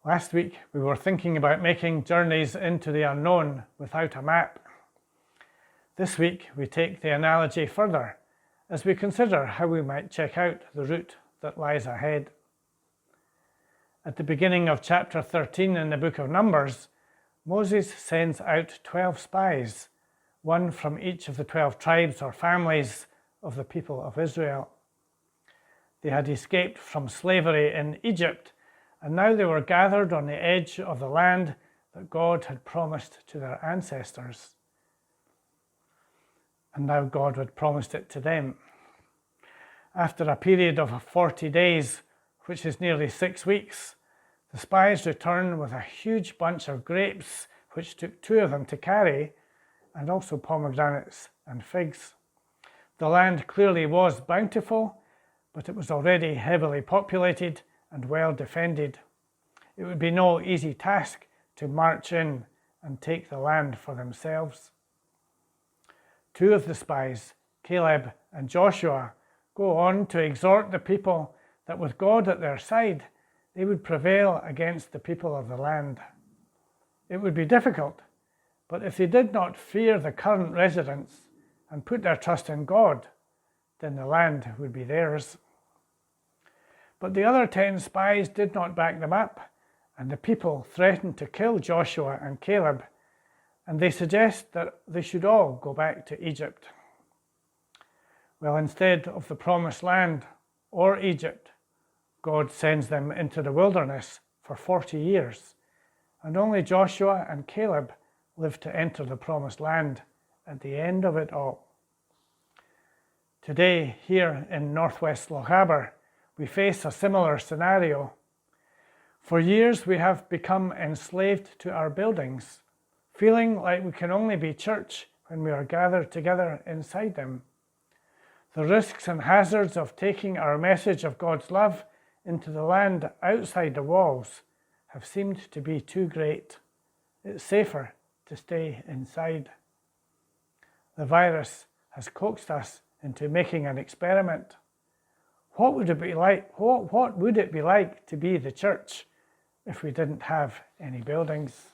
Last week we were thinking about making journeys into the unknown without a map. This week we take the analogy further as we consider how we might check out the route that lies ahead. At the beginning of chapter 13 in the book of Numbers, Moses sends out 12 spies, one from each of the 12 tribes or families of the people of Israel. They had escaped from slavery in Egypt, and now they were gathered on the edge of the land that God had promised to their ancestors. And now God had promised it to them. After a period of 40 days, which is nearly 6 weeks, the spies return with a huge bunch of grapes, which took 2 of them to carry, and also pomegranates and figs. The land clearly was bountiful, but it was already heavily populated and well defended. It would be no easy task to march in and take the land for themselves. 2 of the spies, Caleb and Joshua, go on to exhort the people that with God at their side, they would prevail against the people of the land. It would be difficult, but if they did not fear the current residents and put their trust in God, then the land would be theirs. But the other 10 spies did not back them up, and the people threatened to kill Joshua and Caleb, and they suggest that they should all go back to Egypt. Well, instead of the promised land or Egypt, God sends them into the wilderness for 40 years, and only Joshua and Caleb live to enter the promised land at the end of it all. Today, here in northwest Lochaber, we face a similar scenario. For years we have become enslaved to our buildings, feeling like we can only be church when we are gathered together inside them. The risks and hazards of taking our message of God's love into the land outside the walls have seemed to be too great. It's safer to stay inside. The virus has coaxed us into making an experiment. What would it be like to be the church if we didn't have any buildings?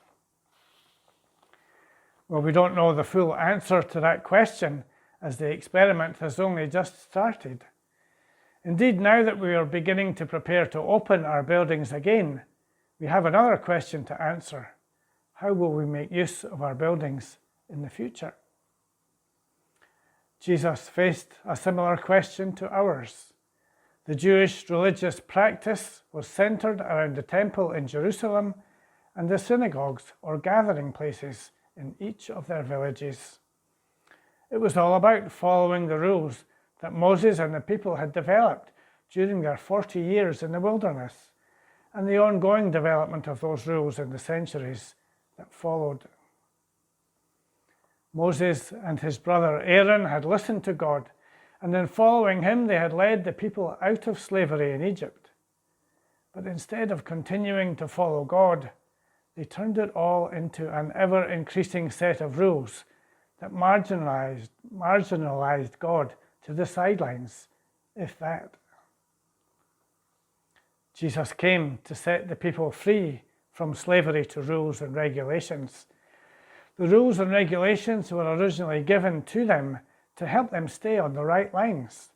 Well, we don't know the full answer to that question, as the experiment has only just started. Indeed, now that we are beginning to prepare to open our buildings again, we have another question to answer. How will we make use of our buildings in the future? Jesus faced a similar question to ours. The Jewish religious practice was centered around the temple in Jerusalem and the synagogues or gathering places in each of their villages. It was all about following the rules that Moses and the people had developed during their 40 years in the wilderness, and the ongoing development of those rules in the centuries that followed. Moses and his brother Aaron had listened to God, and in following him they had led the people out of slavery in Egypt. But instead of continuing to follow God, they turned it all into an ever-increasing set of rules that marginalized God to the sidelines, if that. Jesus came to set the people free from slavery to rules and regulations. The rules and regulations were originally given to them to help them stay on the right lines.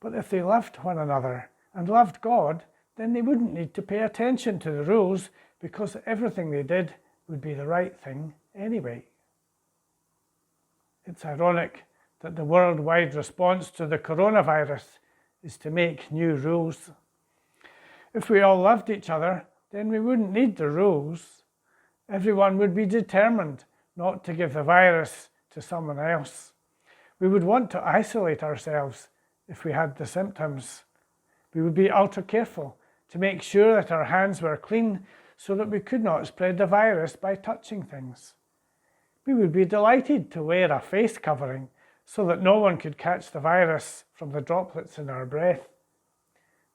But if they loved one another and loved God, then they wouldn't need to pay attention to the rules because everything they did would be the right thing anyway. It's ironic that the worldwide response to the coronavirus is to make new rules. If we all loved each other, then we wouldn't need the rules. Everyone would be determined not to give the virus to someone else. We would want to isolate ourselves if we had the symptoms. We would be ultra careful to make sure that our hands were clean so that we could not spread the virus by touching things. We would be delighted to wear a face covering so that no one could catch the virus from the droplets in our breath.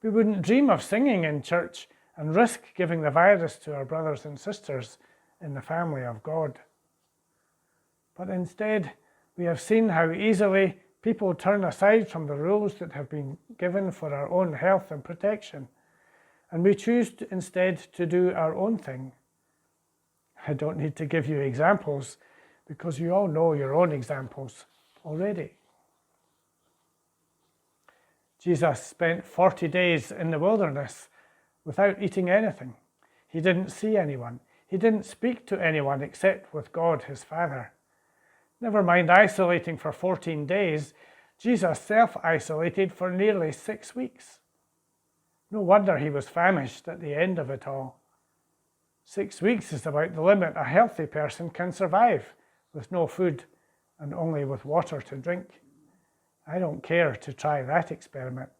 We wouldn't dream of singing in church and risk giving the virus to our brothers and sisters in the family of God. But instead, we have seen how easily people turn aside from the rules that have been given for our own health and protection and we choose instead to do our own thing. I don't need to give you examples because you all know your own examples already. Jesus spent 40 days in the wilderness without eating anything. He didn't see anyone. He didn't speak to anyone except with God, his Father. Never mind isolating for 14 days, Jesus self-isolated for nearly 6 weeks. No wonder he was famished at the end of it all. 6 weeks is about the limit a healthy person can survive with no food and only with water to drink. I don't care to try that experiment.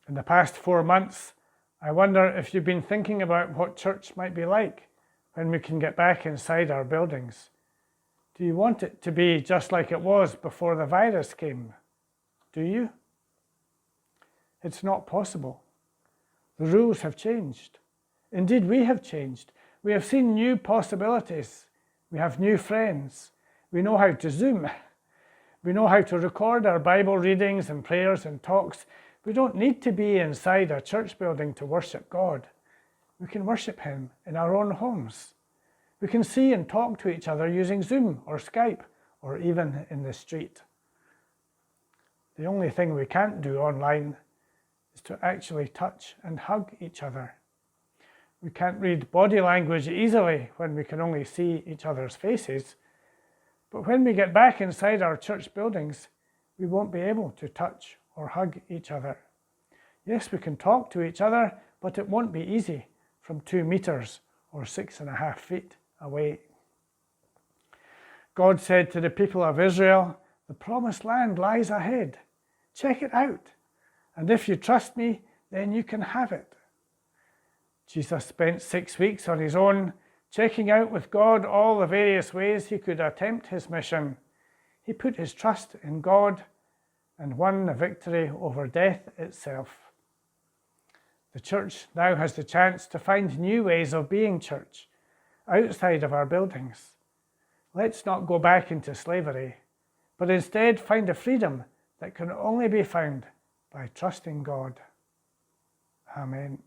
In the past 4 months, I wonder if you've been thinking about what church might be like when we can get back inside our buildings. Do you want it to be just like it was before the virus came? Do you? It's not possible. The rules have changed. Indeed, we have changed. We have seen new possibilities. We have new friends. We know how to Zoom. We know how to record our Bible readings and prayers and talks. We don't need to be inside a church building to worship God. We can worship him in our own homes. We can see and talk to each other using Zoom or Skype or even in the street. The only thing we can't do online is to actually touch and hug each other. We can't read body language easily when we can only see each other's faces. But when we get back inside our church buildings, we won't be able to touch or hug each other. Yes, we can talk to each other, but it won't be easy from 2 meters or 6.5 feet away. God said to the people of Israel, "The promised land lies ahead. Check it out. And if you trust me, then you can have it." Jesus spent 6 weeks on his own, checking out with God all the various ways he could attempt his mission. He put his trust in God and won a victory over death itself. The church now has the chance to find new ways of being church outside of our buildings. Let's not go back into slavery, but instead find a freedom that can only be found by trusting God. Amen.